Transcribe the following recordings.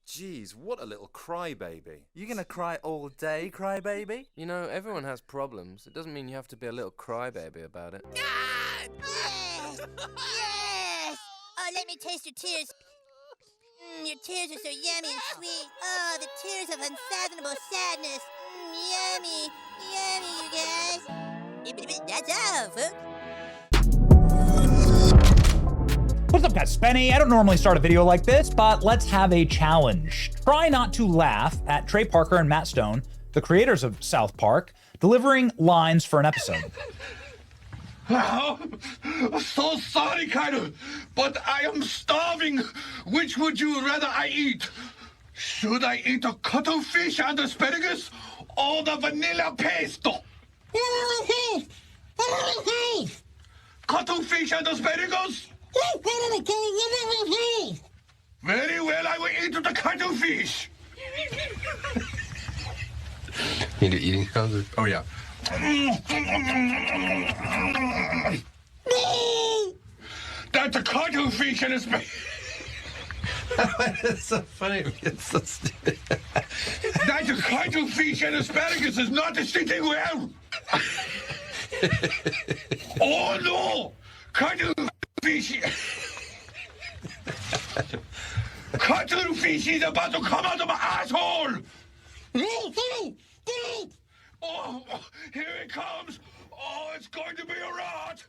Jeez, what a little crybaby. You gonna cry all day, crybaby? You know, everyone has problems. It doesn't mean you have to be a little crybaby about it. Yes! Yes! Oh, let me taste your tears. Your tears are so yummy and sweet. Oh, the tears of unfathomable sadness. Yummy. Yummy, you guys. That's all, folks. What's up, guys? Spenny. I don't normally start a video like this, but let's have a challenge. Try not to laugh at Trey Parker and Matt Stone, the creators of South Park, delivering lines for an episode. Oh, so sorry, Kyle, but I am starving. Which would you rather I eat? Should I eat a cuttlefish and asparagus or the vanilla pesto? Cuttlefish and asparagus? Very well, I will eat the cuttlefish. Need an eating sound? Oh, yeah. That's a cuttlefish and asparagus. It's so funny. It's so stupid. That's a cuttlefish and asparagus is not sitting well. Oh, no. Cuttlefish. Cuttlefish is about to come out of my asshole. Oh, here it comes. Oh, it's going to be a rat.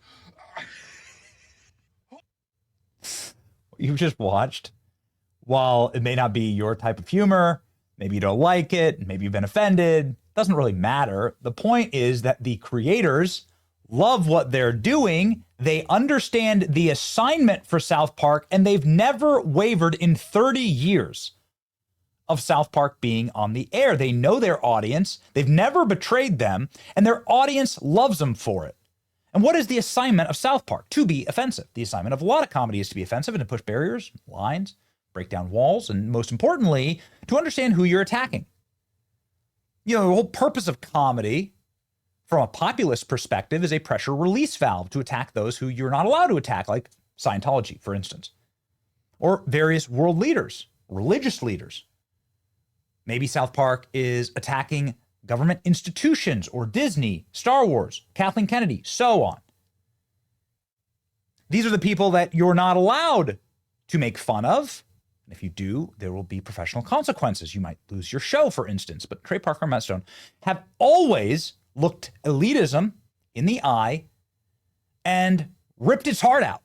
You've just watched, while it may not be your type of humor, maybe you don't like it, maybe you've been offended, doesn't really matter. The point is that the creators love what they're doing. They understand the assignment for South Park, and they've never wavered in 30 years of South Park being on the air. They know their audience. They've never betrayed them, and their audience loves them for it. And what is the assignment of South Park? To be offensive. The assignment of a lot of comedy is to be offensive and to push barriers, lines, break down walls, and most importantly, to understand who you're attacking. You know, the whole purpose of comedy, from a populist perspective, is a pressure release valve to attack those who you're not allowed to attack, like Scientology, for instance, or various world leaders, religious leaders. Maybe South Park is attacking government institutions or Disney, Star Wars, Kathleen Kennedy, so on. These are the people that you're not allowed to make fun of. And if you do, there will be professional consequences. You might lose your show, for instance. But Trey Parker and Matt Stone have always looked elitism in the eye and ripped its heart out.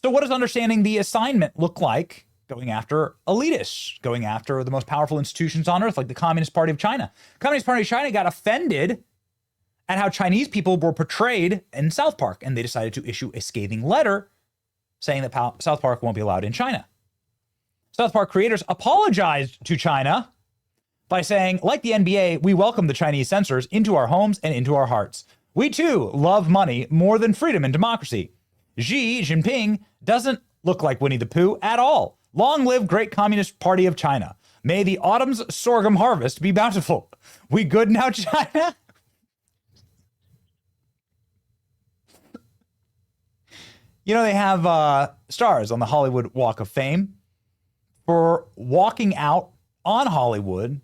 So what does understanding the assignment look like? Going after elitists, going after the most powerful institutions on earth, like the Communist Party of China. The Communist Party of China got offended at how Chinese people were portrayed in South Park, and they decided to issue a scathing letter saying that South Park won't be allowed in China. South Park creators apologized to China by saying, like the NBA, we welcome the Chinese censors into our homes and into our hearts. We too love money more than freedom and democracy. Xi Jinping doesn't look like Winnie the Pooh at all. Long live great Communist Party of China. May the autumn's sorghum harvest be bountiful. We good now, China? You know, they have stars on the Hollywood Walk of Fame for walking out on Hollywood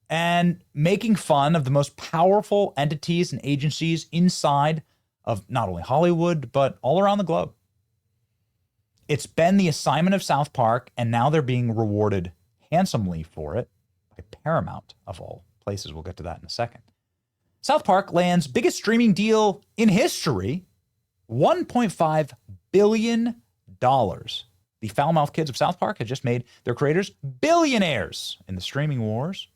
and making fun of the most powerful entities and agencies inside of not only Hollywood, but all around the globe. It's been the assignment of South Park, and now they're being rewarded handsomely for it by Paramount, of all places. We'll get to that in a second. South Park lands biggest streaming deal in history, $1.5 billion. The foul-mouthed kids of South Park have just made their creators billionaires in the streaming wars.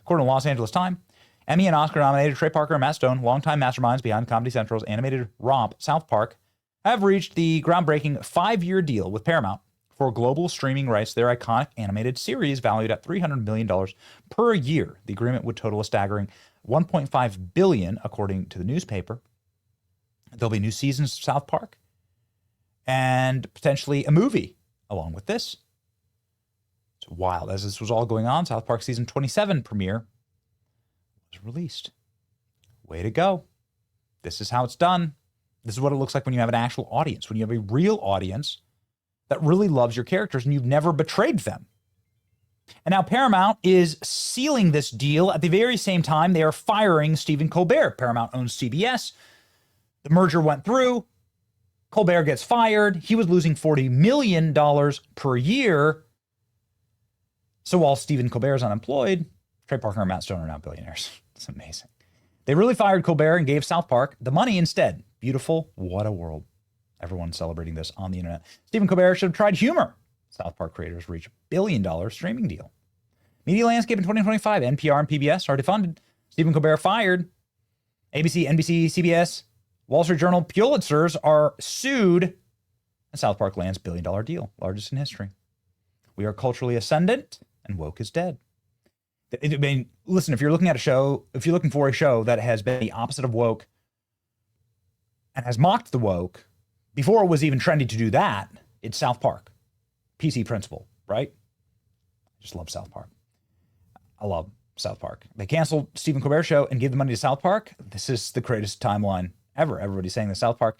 According to Los Angeles Times, Emmy and Oscar-nominated Trey Parker and Matt Stone, longtime masterminds behind Comedy Central's animated romp South Park, have reached the groundbreaking 5-year deal with Paramount for global streaming rights to their iconic animated series valued at $300 million per year. The agreement would total a staggering $1.5 billion, according to the newspaper. There'll be new seasons of South Park and potentially a movie along with this. It's wild. As this was all going on, South Park season 27 premiere was released. Way to go. This is how it's done. This is what it looks like when you have an actual audience, when you have a real audience that really loves your characters and you've never betrayed them. And now Paramount is sealing this deal at the very same time they are firing Stephen Colbert. Paramount owns CBS. The merger went through. Colbert gets fired. He was losing $40 million per year. So while Stephen Colbert is unemployed, Trey Parker and Matt Stone are now billionaires. It's amazing. They really fired Colbert and gave South Park the money instead. Beautiful. What a world. Everyone's celebrating this on the internet. Stephen Colbert should have tried humor. South Park creators reach $1 billion streaming deal. Media landscape in 2025. NPR and PBS are defunded. Stephen Colbert fired. ABC, NBC, CBS, Wall Street Journal, Pulitzers are sued. And South Park lands $1 billion deal, largest in history. We are culturally ascendant, and woke is dead. I mean, listen, if you're looking for a show that has been the opposite of woke and has mocked the woke, before it was even trendy to do that, it's South Park. PC principle, right? I just love South Park. I love South Park. They canceled Stephen Colbert's show and gave the money to South Park. This is the greatest timeline ever. Everybody's saying that South Park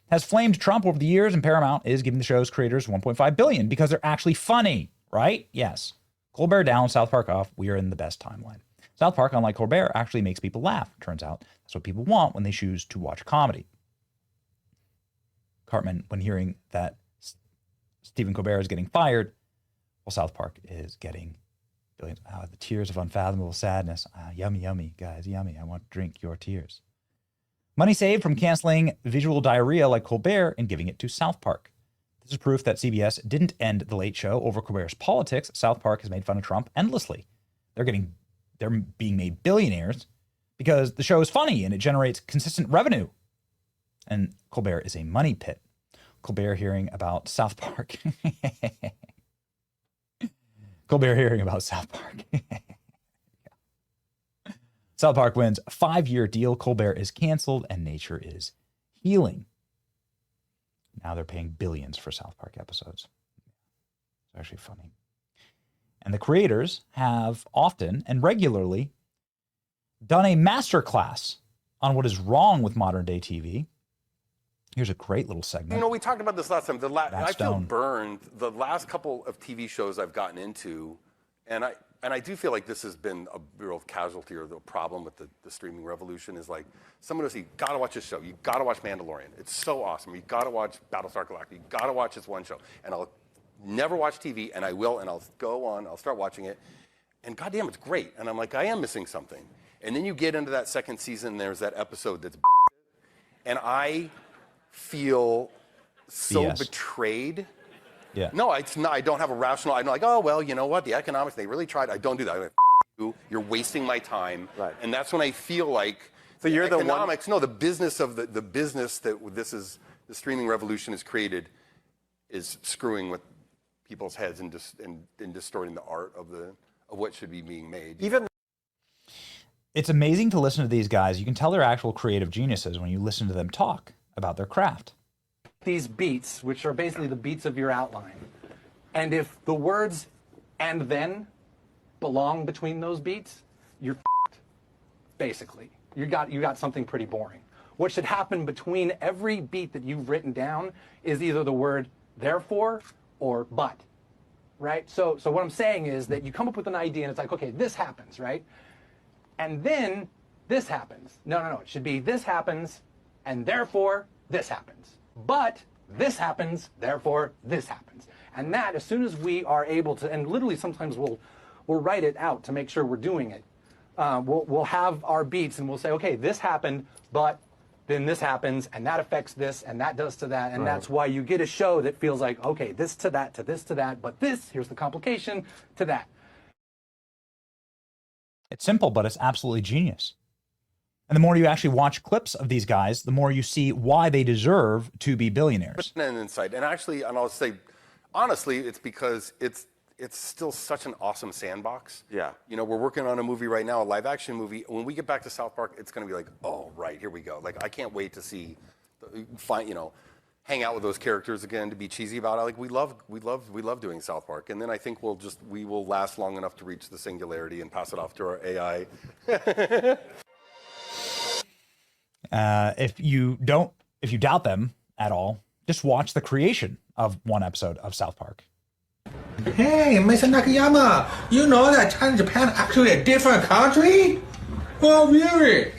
has flamed Trump over the years, and Paramount is giving the show's creators $1.5 billion because they're actually funny, right? Yes. Colbert down, South Park off. We are in the best timeline. South Park, unlike Colbert, actually makes people laugh. Turns out that's what people want when they choose to watch comedy. Cartman, when hearing that Stephen Colbert is getting fired, well, South Park is getting billions. The tears of unfathomable sadness. Yummy, yummy, guys, yummy. I want to drink your tears. Money saved from canceling visual diarrhea like Colbert and giving it to South Park. This is proof that CBS didn't end The Late Show over Colbert's politics. South Park has made fun of Trump endlessly. They're being made billionaires because the show is funny and it generates consistent revenue. And Colbert is a money pit. Colbert hearing about South Park. Colbert hearing about South Park. South Park wins a 5-year deal. Colbert is canceled and nature is healing. Now they're paying billions for South Park episodes. It's actually funny. And the creators have often and regularly done a masterclass on what is wrong with modern day TV. Here's a great little segment. You know, we talked about this last time. I feel Stone. burned. The last couple of TV shows I've gotten into, and I do feel like this has been a real casualty or the problem with the streaming revolution is like, someone will say, you gotta watch this show. You gotta watch Mandalorian. It's so awesome. You gotta watch Battlestar Galactica. You gotta watch this one show. And I'll never watch TV, and I will, and I'll go on, I'll start watching it, and goddamn, it's great. And I'm like, I am missing something. And then you get into that second season, and there's that episode that's and I feel so BS. betrayed. Yeah. No, it's not. I don't have a rational. I'm like, oh well, you know what? The economics, they really tried. I don't do that. I'm like, you. You're wasting my time. Right. And that's when I feel like So you're the one- economics. No, the business of the business that the streaming revolution has created is screwing with people's heads and distorting the art of what should be being made. Even It's amazing to listen to these guys. You can tell they're actual creative geniuses when you listen to them talk about their craft. these beats, which are basically the beats of your outline. And if the words "and then" belong between those beats, you're f***ed, basically. You got something pretty boring. What should happen between every beat that you've written down is either the word "therefore" or "but." Right? So what I'm saying is that you come up with an idea and it's like, okay, this happens, right? And then this happens. No. It should be this happens, and therefore this happens. But this happens, therefore this happens. And that, as soon as we are able to, and literally sometimes we'll write it out to make sure we're doing it. We'll have our beats and we'll say, okay, this happened, but then this happens, and that affects this, and that does to that, and that's why you get a show that feels like, okay, this to that, to this to that, but this, here's the complication, to that. It's simple, but it's absolutely genius. And the more you actually watch clips of these guys, the more you see why they deserve to be billionaires. An insight, and actually, and I'll say, honestly, it's because it's still such an awesome sandbox. Yeah. You know, we're working on a movie right now, a live action movie. When we get back to South Park, it's going to be like, oh, right, here we go. Like, I can't wait to see, hang out with those characters again, to be cheesy about it. Like, we love doing South Park. And then I think we will last long enough to reach the singularity and pass it off to our AI. If you doubt them at all, just watch the creation of one episode of South Park. Hey, Mr. Nakayama, you know that China and Japan are actually a different country? Oh, really?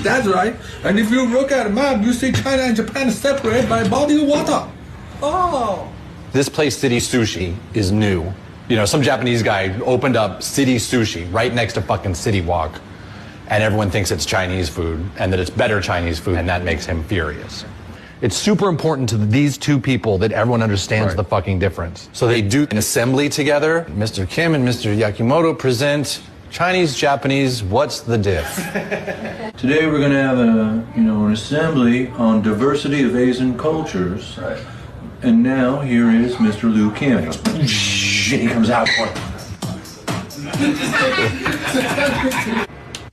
That's right. And if you look at a map, you see China and Japan separate by a body of water. Oh. This place, City Sushi, is new. You know, some Japanese guy opened up City Sushi right next to fucking City Walk, and everyone thinks it's Chinese food and that it's better Chinese food, and that makes him furious. It's super important to these two people that everyone understands the fucking difference. So they do an assembly together. Mr. Kim and Mr. Yakimoto present Chinese, Japanese, what's the diff? Today we're going to have an assembly on diversity of Asian cultures. Right. And now here is Mr. Liu Kim. And he comes out.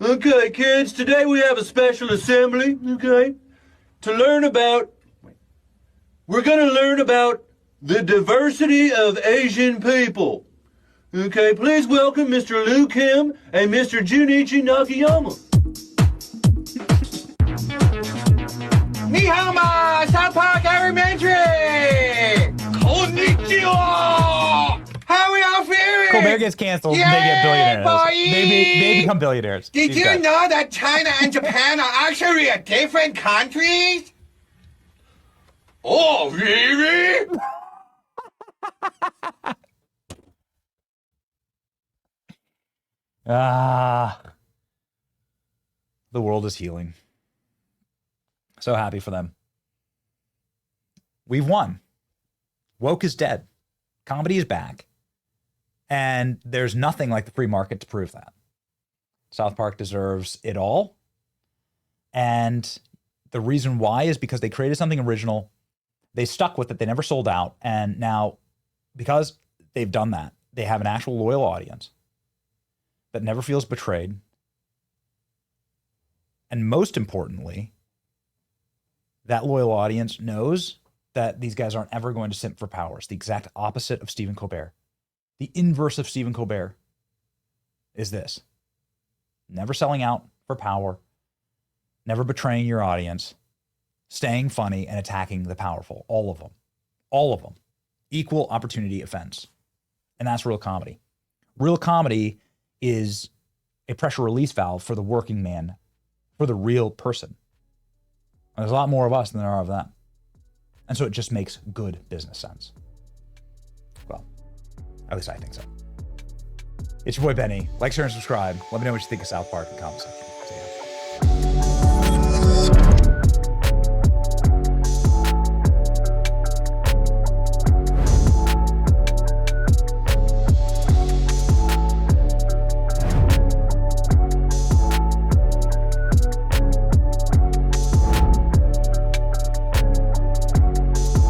Okay, kids, today we have a special assembly, okay? We're going to learn about the diversity of Asian people. Okay, please welcome Mr. Liu Kim and Mr. Junichi Nakayama. Ni hao ma, South Park Elementary! Konnichiwa! How are y'all feeling? Colbert gets canceled. They get billionaires. boy! They become billionaires. Did These you guys. know that China and Japan are actually a different countries? Oh, really? The world is healing. So happy for them. We've won. Woke is dead. Comedy is back. And there's nothing like the free market to prove that. South Park deserves it all. And the reason why is because they created something original. They stuck with it. They never sold out. And now, because they've done that, they have an actual loyal audience that never feels betrayed. And most importantly, that loyal audience knows that these guys aren't ever going to simp for power. It's the exact opposite of Stephen Colbert. The inverse of Stephen Colbert is this: never selling out for power, never betraying your audience, staying funny and attacking the powerful. All of them. All of them. Equal opportunity offense. And that's real comedy. Real comedy is a pressure release valve for the working man, for the real person. And there's a lot more of us than there are of them. And so it just makes good business sense. Well, at least I think so. It's your boy Benny. Like, share, and subscribe. Let me know what you think of South Park in the comment section.